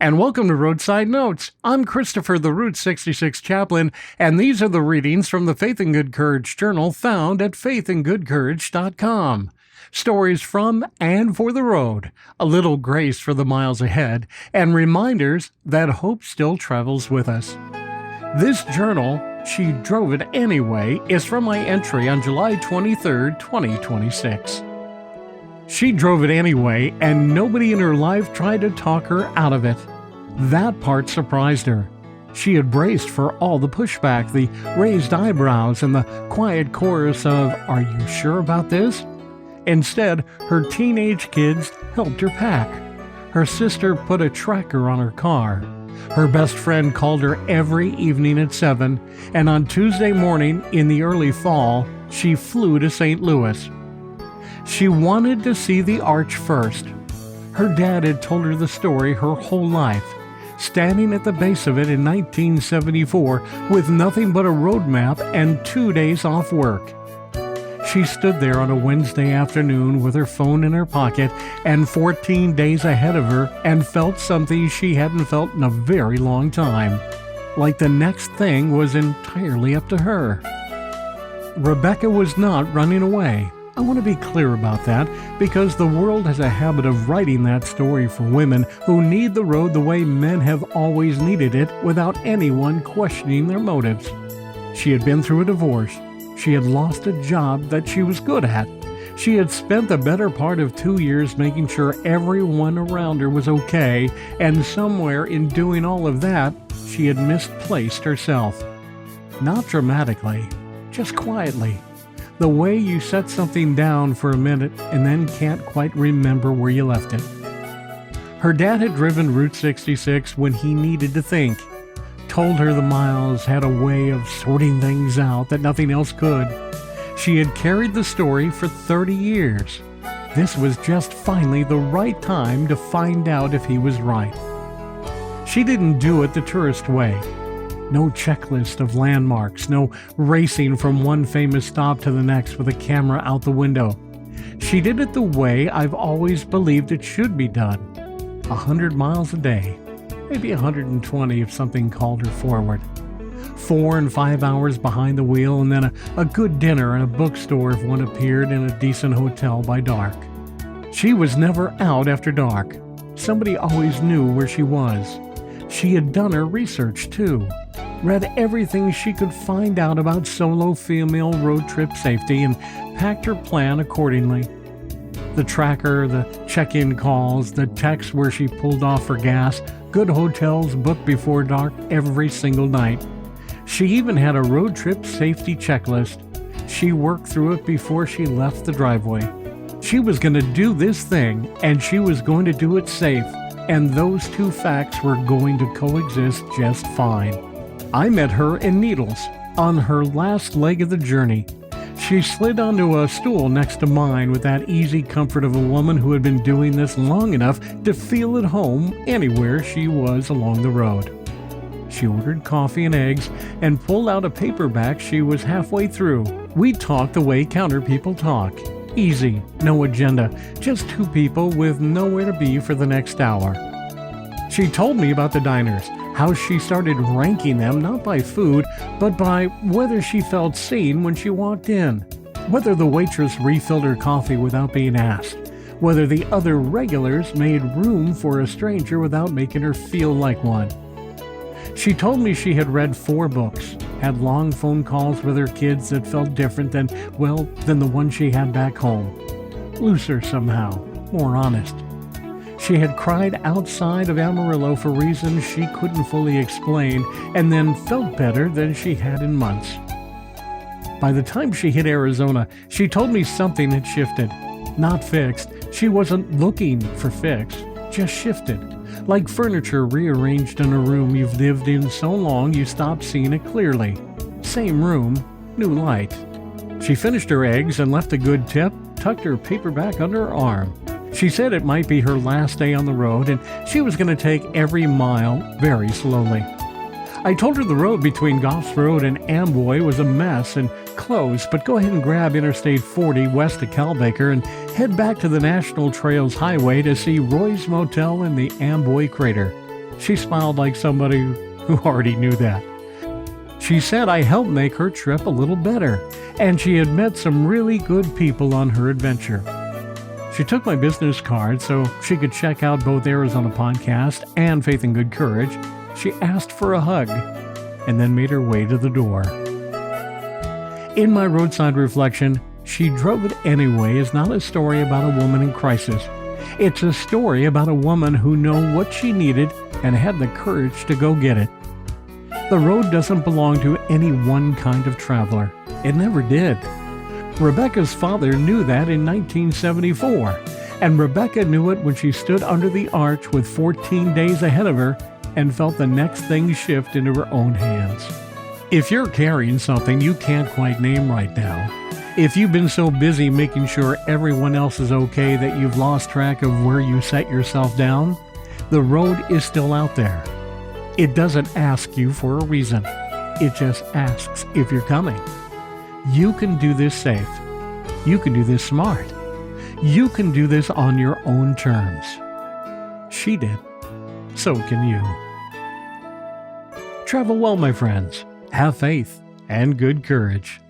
and welcome to Roadside Notes. I'm Christopher, the Route 66 chaplain, and these are the readings from the Faith and Good Courage Journal found at faithandgoodcourage.com. Stories from and for the road, a little grace for the miles ahead, and reminders that hope still travels with us. This journal, She Drove It Anyway, is from my entry on July 23, 2026. She drove it anyway, and nobody in her life tried to talk her out of it. That part surprised her. She had braced for all the pushback, the raised eyebrows, and the quiet chorus of, "Are you sure about this?" Instead, her teenage kids helped her pack. Her sister put a tracker on her car. Her best friend called her every evening at 7, and on Tuesday morning in the early fall, she flew to St. Louis. She wanted to see the arch first. Her dad had told her the story her whole life, standing at the base of it in 1974 with nothing but a road map and 2 days off work. She stood there on a Wednesday afternoon with her phone in her pocket and 14 days ahead of her and felt something she hadn't felt in a very long time, like the next thing was entirely up to her. Rebecca was not running away. I want to be clear about that because the world has a habit of writing that story for women who need the road the way men have always needed it without anyone questioning their motives. She had been through a divorce. She had lost a job that she was good at. She had spent the better part of 2 years making sure everyone around her was okay, and somewhere in doing all of that, she had misplaced herself. Not dramatically, just quietly. The way you set something down for a minute and then can't quite remember where you left it. Her dad had driven Route 66 when he needed to think. Told her the miles had a way of sorting things out that nothing else could. She had carried the story for 30 years. This was just finally the right time to find out if he was right. She didn't do it the tourist way. No checklist of landmarks, no racing from one famous stop to the next with a camera out the window. She did it the way I've always believed it should be done. 100 miles a day, maybe 120 if something called her forward. 4 and 5 hours behind the wheel, and then a good dinner and a bookstore if one appeared in a decent hotel by dark. She was never out after dark. Somebody always knew where she was. She had done her research, too. Read everything she could find out about solo female road trip safety and packed her plan accordingly. The tracker, the check-in calls, the texts where she pulled off for gas, good hotels booked before dark every single night. She even had a road trip safety checklist. She worked through it before she left the driveway. She was going to do this thing, and she was going to do it safe, and those two facts were going to coexist just fine. I met her in Needles, on her last leg of the journey. She slid onto a stool next to mine with that easy comfort of a woman who had been doing this long enough to feel at home anywhere she was along the road. She ordered coffee and eggs and pulled out a paperback she was halfway through. We talked the way counter people talk. Easy, no agenda, just two people with nowhere to be for the next hour. She told me about the diners, how she started ranking them not by food, but by whether she felt seen when she walked in, whether the waitress refilled her coffee without being asked, whether the other regulars made room for a stranger without making her feel like one. She told me she had read 4 books, had long phone calls with her kids that felt different than the one she had back home. Looser somehow, more honest. She had cried outside of Amarillo for reasons she couldn't fully explain, and then felt better than she had in months. By the time she hit Arizona, she told me something had shifted. Not fixed. She wasn't looking for fix, just shifted. Like furniture rearranged in a room you've lived in so long you stop seeing it clearly. Same room, new light. She finished her eggs and left a good tip, tucked her paperback under her arm. She said it might be her last day on the road and she was going to take every mile very slowly. I told her the road between Goffs Road and Amboy was a mess and closed, but go ahead and grab Interstate 40 west of Calbaker and head back to the National Trails Highway to see Roy's Motel in the Amboy Crater. She smiled like somebody who already knew that. She said I helped make her trip a little better, and she had met some really good people on her adventure. She took my business card so she could check out both Arizona Podcast and Faith and Good Courage. She asked for a hug and then made her way to the door. In my roadside reflection, She Drove It Anyway is not a story about a woman in crisis. It's a story about a woman who knew what she needed and had the courage to go get it. The road doesn't belong to any one kind of traveler. It never did. Rebecca's father knew that in 1974, and Rebecca knew it when she stood under the arch with 14 days ahead of her and felt the next thing shift into her own hands. If you're carrying something you can't quite name right now, if you've been so busy making sure everyone else is okay that you've lost track of where you set yourself down, the road is still out there. It doesn't ask you for a reason. It just asks if you're coming. You can do this safe. You can do this smart. You can do this on your own terms. She did. So can you. Travel well, my friends. Have faith and good courage.